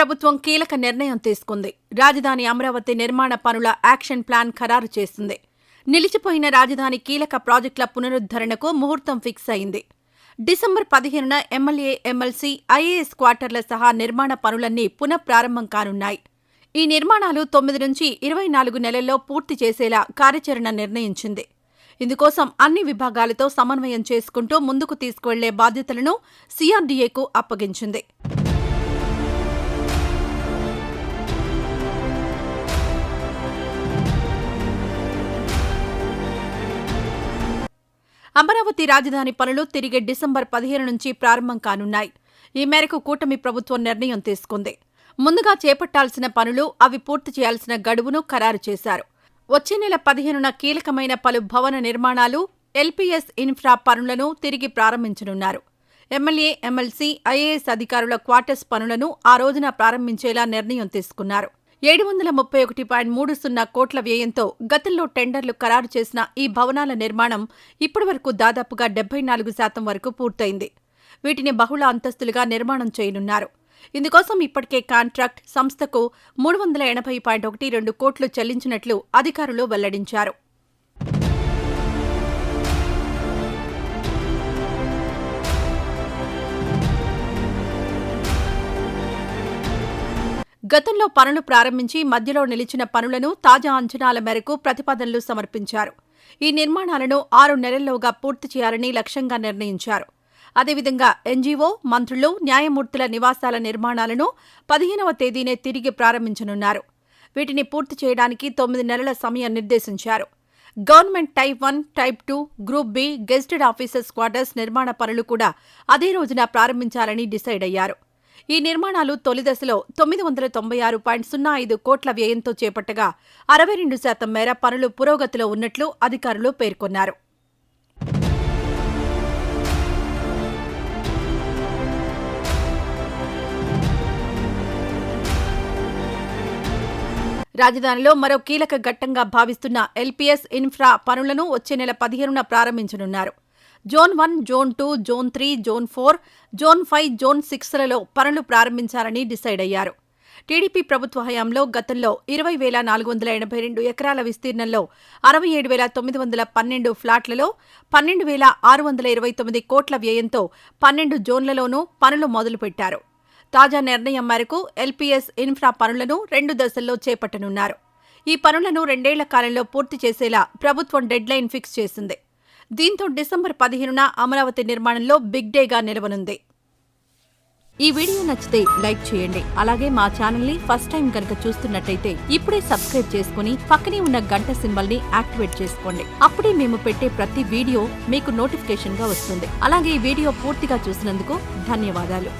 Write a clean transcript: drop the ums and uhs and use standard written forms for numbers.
ప్రభుత్వం కీలక నిర్ణయం తీసుకుంది. రాజధాని అమరావతి నిర్మాణ పనుల యాక్షన్ ప్లాన్ ఖరారు చేసింది. నిలిచిపోయిన రాజధాని కీలక ప్రాజెక్టుల పునరుద్ధరణకు ముహూర్తం ఫిక్స్ అయింది. డిసెంబర్ 15న ఎమ్మెల్యే, ఎమ్మెల్సీ, ఐఏఎస్ క్వార్టర్ల సహా నిర్మాణ పనులన్నీ పునఃప్రారంభం కానున్నాయి. ఈ నిర్మాణాలు 9 నుంచి 24 నెలల్లో పూర్తి చేసేలా కార్యాచరణ నిర్ణయించింది. ఇందుకోసం అన్ని విభాగాలతో సమన్వయం చేసుకుంటూ ముందుకు తీసుకువెళ్లే బాధ్యతలను సీఆర్డీఏకు అప్పగించింది. అమరావతి రాజధాని పనులు తిరిగి డిసెంబర్ 15 నుంచి ప్రారంభం కానున్నాయి. ఈ మేరకు కూటమి ప్రభుత్వం నిర్ణయం తీసుకుంది. ముందుగా చేపట్టాల్సిన పనులు, అవి పూర్తి చేయాల్సిన గడువును ఖరారు చేశారు. వచ్చే నెల 15న కీలకమైన పలు భవన నిర్మాణాలు, ఎల్పీఎస్ ఇన్ఫ్రా పనులను తిరిగి ప్రారంభించనున్నారు. ఎమ్మెల్యే, ఎమ్మెల్సీ, ఐఏఎస్ అధికారుల క్వార్టర్స్ పనులను ఆ రోజున ప్రారంభించేలా నిర్ణయం తీసుకున్నారు. 731.30 కోట్ల వ్యయంతో గతంలో టెండర్లు ఖరారు చేసిన ఈ భవనాల నిర్మాణం ఇప్పటివరకు దాదాపుగా 74% వరకు పూర్తయింది. వీటిని బహుళ అంతస్తులుగా నిర్మాణం చేయనున్నారు. ఇందుకోసం ఇప్పటికే కాంట్రాక్ట్ సంస్థకు 380.12 కోట్లు చెల్లించినట్లు అధికారులు వెల్లడించారు. గతంలో పనులు ప్రారంభించి మధ్యలో నిలిచిన పనులను తాజా అంచనాల మేరకు ప్రతిపాదనలు సమర్పించారు. ఈ నిర్మాణాలను 6 నెలల్లోగా పూర్తి చేయాలని లక్ష్యంగా నిర్ణయించారు. అదేవిధంగా ఎన్జీఓ, మంత్రులు, న్యాయమూర్తుల నివాసాల నిర్మాణాలను 15వ తేదీనే తిరిగి ప్రారంభించనున్నారు. వీటిని పూర్తి చేయడానికి 9 నెలల సమయం నిర్దేశించారు. Government type 1, type 2, group B, gazetted officers quarters నిర్మాణ పనులు కూడా అదే రోజున ప్రారంభించాలని డిసైడ్ అయ్యారు. ఈ నిర్మాణాలు తొలి దశలో 996.05 కోట్ల వ్యయంతో చేపట్టగా 62% మేర పనులు పురోగతిలో ఉన్నట్లు అధికారులు పేర్కొన్నారు. రాజధానిలో మరో కీలక ఘట్టంగా భావిస్తున్న ఎల్పీఎస్ ఇన్ఫ్రా పనులను వచ్చే నెల 15న ప్రారంభించనున్నారు. Zone 1, zone 2, zone 3, zone 4, zone 5, zone 6లలో పనులు ప్రారంభించాలని డిసైడ్ అయ్యారు. టీడీపీ ప్రభుత్వ హయాంలో గతంలో 20,482 ఎకరాల విస్తీర్ణంలో 67,912 ఫ్లాట్లలో 12,629 కోట్ల వ్యయంతో 12 జోన్లలోనూ పనులు మొదలుపెట్టారు. తాజా నిర్ణయం మేరకు ఎల్పీఎస్ ఇన్ఫ్రా పనులను 2 దశల్లో చేపట్టనున్నారు. ఈ పనులను 2 ఏళ్ల కాలంలో పూర్తి చేసేలా ప్రభుత్వం డెడ్లైన్ ఫిక్స్ చేసింది. దీంతో డిసెంబర్ 15న అమరావతి నిర్మాణంలో బిగ్ డేగా నిలవనుంది. ఈ వీడియో నచ్చితే లైక్ చేయండి. అలాగే మా ఛానల్ని ఫస్ట్ టైం కనుక చూస్తున్నట్టయితే ఇప్పుడే సబ్స్క్రైబ్ చేసుకుని పక్కనే ఉన్న గంట సింబల్ని యాక్టివేట్ చేసుకోండి. అప్పుడే మేము పెట్టే ప్రతి వీడియో మీకు నోటిఫికేషన్గా వస్తుంది. అలాగే ఈ వీడియో పూర్తిగా చూసినందుకు ధన్యవాదాలు.